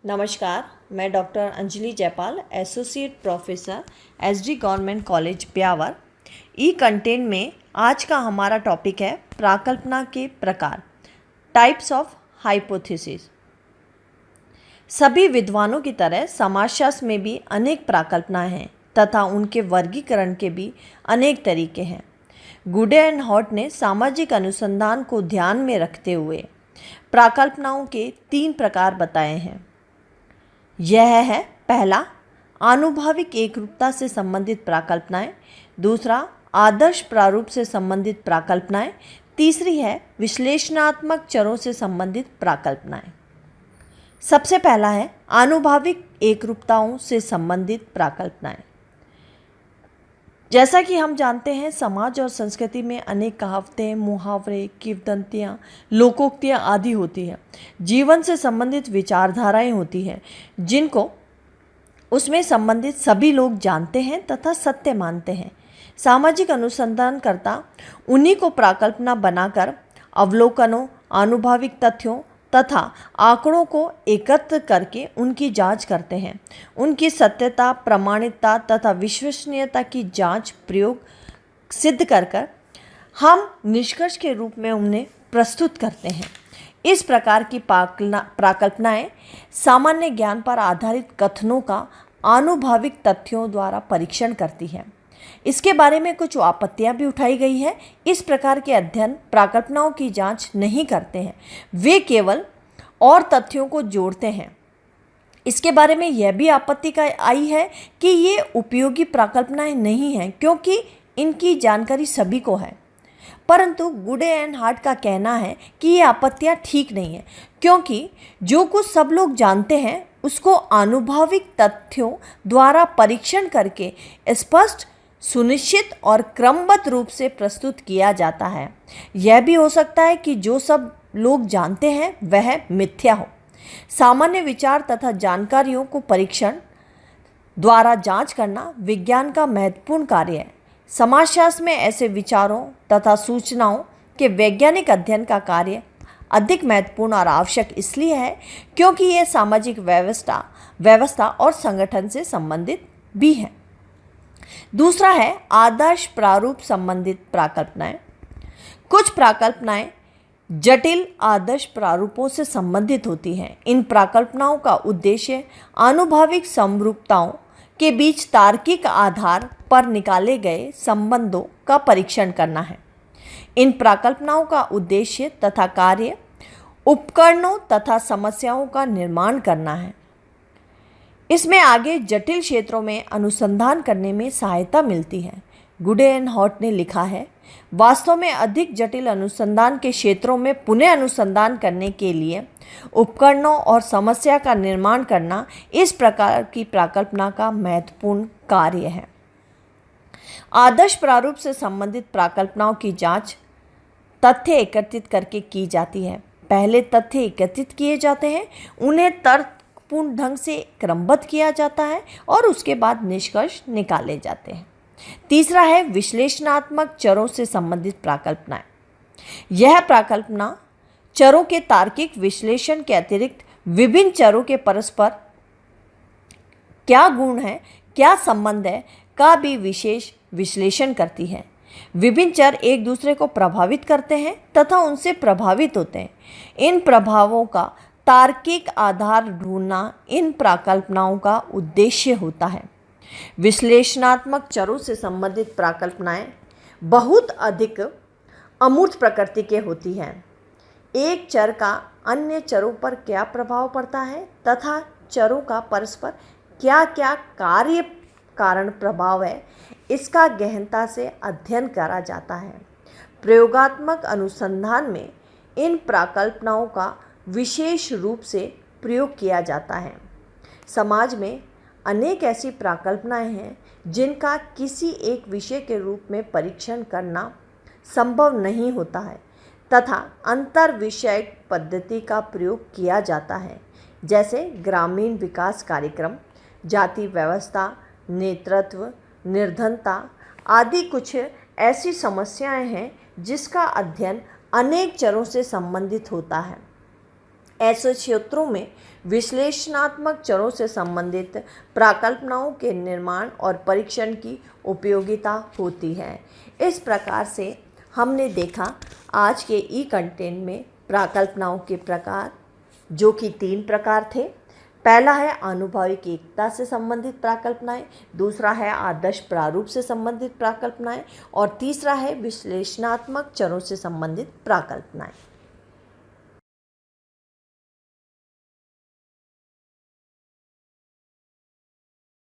नमस्कार, मैं doctor Anjali Jaipal, associate professor SD government college Beawar. E content में आज का हमारा टॉपिक है प्राकल्पना के प्रकार, टाइप्स ऑफ हाइपोथेसिस। सभी विद्वानों की तरह समाजशास्त्र में भी अनेक प्राकल्पनाएं हैं तथा उनके वर्गीकरण के भी अनेक तरीके हैं। गुडे एंड हॉट ने सामाजिक अनुसंधान को ध्यान में रखते हुए प्राकल्पनाओं के 3 प्रकार बताए हैं। यह है पहला, आनुभाविक एकरूपता से संबंधित प्राकल्पनाएं। दूसरा, आदर्श प्रारूप से संबंधित प्राकल्पनाएं। तीसरी है विश्लेषणात्मक चरों से संबंधित प्राकल्पनाएं। सबसे पहला है आनुभाविक एकरूपताओं से संबंधित प्राकल्पनाएं। जैसा कि हम जानते हैं, समाज और संस्कृति में अनेक कहावतें, मुहावरे, किंवदंतियाँ, लोकोक्तियाँ आदि होती हैं। जीवन से संबंधित विचारधाराएं होती हैं जिनको उसमें संबंधित सभी लोग जानते हैं तथा सत्य मानते हैं। सामाजिक अनुसंधानकर्ता उन्हीं को प्राकल्पना बनाकर अवलोकनों, आनुभाविक तथ्यों तथा आंकड़ों को एकत्र करके उनकी जांच करते हैं। उनकी सत्यता, प्रामाणिकता तथा विश्वसनीयता की जांच प्रयोग सिद्ध कर हम निष्कर्ष के रूप में उन्हें प्रस्तुत करते हैं। इस प्रकार की प्राकल्पनाएं सामान्य ज्ञान पर आधारित कथनों का आनुभाविक तथ्यों द्वारा परीक्षण करती हैं। इसके बारे में कुछ आपत्तियां भी उठाई गई है। इस प्रकार के अध्ययन प्राकल्पनाओं की जांच नहीं करते हैं, वे केवल और तथ्यों को जोड़ते हैं। इसके बारे में यह भी आपत्ति आई है कि ये उपयोगी प्राकल्पनाएं नहीं हैं क्योंकि इनकी जानकारी सभी को है। परंतु गुडे एंड हॉट का कहना है कि ये आपत्तियां ठीक नहीं है, क्योंकि जो कुछ सब लोग जानते हैं उसको आनुभाविक तथ्यों द्वारा परीक्षण करके स्पष्ट, सुनिश्चित और क्रमबद्ध रूप से प्रस्तुत किया जाता है। यह भी हो सकता है कि जो सब लोग जानते हैं वह मिथ्या हो। सामान्य विचार तथा जानकारियों को परीक्षण द्वारा जांच करना विज्ञान का महत्वपूर्ण कार्य है। समाजशास्त्र में ऐसे विचारों तथा सूचनाओं के वैज्ञानिक अध्ययन का कार्य अधिक महत्वपूर्ण और आवश्यक इसलिए है क्योंकि यह सामाजिक व्यवस्था और संगठन से संबंधित भी है। दूसरा है आदर्श प्रारूप संबंधित प्राकल्पनाएं। कुछ प्राकल्पनाएं जटिल आदर्श प्रारूपों से संबंधित होती हैं। इन प्राकल्पनाओं का उद्देश्य आनुभाविक समरूपताओं के बीच तार्किक आधार पर निकाले गए संबंधों का परीक्षण करना है। इन प्राकल्पनाओं का उद्देश्य तथा कार्य उपकरणों तथा समस्याओं का निर्माण करना है। इसमें आगे जटिल क्षेत्रों में अनुसंधान करने में सहायता मिलती है। गुडे एंड हॉट ने लिखा है, वास्तव में अधिक जटिल अनुसंधान के क्षेत्रों में पुनः अनुसंधान करने के लिए उपकरणों और समस्या का निर्माण करना इस प्रकार की प्राकल्पना का महत्वपूर्ण कार्य है। आदर्श प्रारूप से संबंधित प्राकल्पनाओं की जांच तथ्य एकत्रित करके की जाती है। पहले तथ्य एकत्रित किए जाते हैं, उन्हें तर्कपूर्ण ढंग से क्रमबद्ध किया जाता है और उसके बाद निष्कर्ष निकाले जाते हैं। तीसरा है विश्लेषणात्मक चरों से संबंधित प्राकल्पनाएं। यह प्राकल्पना चरों के तार्किक विश्लेषण के अतिरिक्त विभिन्न चरों के परस्पर क्या गुण है, क्या संबंध है का भी विशेष विश्लेषण करती है। विभिन्न चर एक दूसरे को प्रभावित करते हैं तथा उनसे प्रभावित होते हैं। इन प्रभावों का तार्किक आधार ढूंढना इन प्राकल्पनाओं का उद्देश्य होता है। विश्लेषणात्मक चरों से संबंधित प्राकल्पनाएं बहुत अधिक अमूर्त प्रकृति के होती हैं। एक चर का अन्य चरों पर क्या प्रभाव पड़ता है तथा चरों का परस्पर क्या क्या कार्य कारण प्रभाव है, इसका गहनता से अध्ययन करा जाता है। प्रयोगात्मक अनुसंधान में इन प्राकल्पनाओं का विशेष रूप से प्रयोग किया जाता है। समाज में अनेक ऐसी प्राकल्पनाएं हैं जिनका किसी एक विषय के रूप में परीक्षण करना संभव नहीं होता है तथा अंतर विषयक पद्धति का प्रयोग किया जाता है, जैसे ग्रामीण विकास कार्यक्रम, जाति व्यवस्था, नेतृत्व, निर्धनता आदि। कुछ ऐसी समस्याएं हैं जिसका अध्ययन अनेक चरों से संबंधित होता है। ऐसे क्षेत्रों में विश्लेषणात्मक चरों से संबंधित प्राकल्पनाओं के निर्माण और परीक्षण की उपयोगिता होती है। इस प्रकार से हमने देखा आज के ई कंटेंट में प्राकल्पनाओं के प्रकार, जो कि 3 प्रकार थे। पहला है आनुभविक एकता से संबंधित प्राकल्पनाएं, दूसरा है आदर्श प्रारूप से संबंधित प्राकल्पनाएं और तीसरा है विश्लेषणात्मक चरों से संबंधित प्राकल्पनाएं।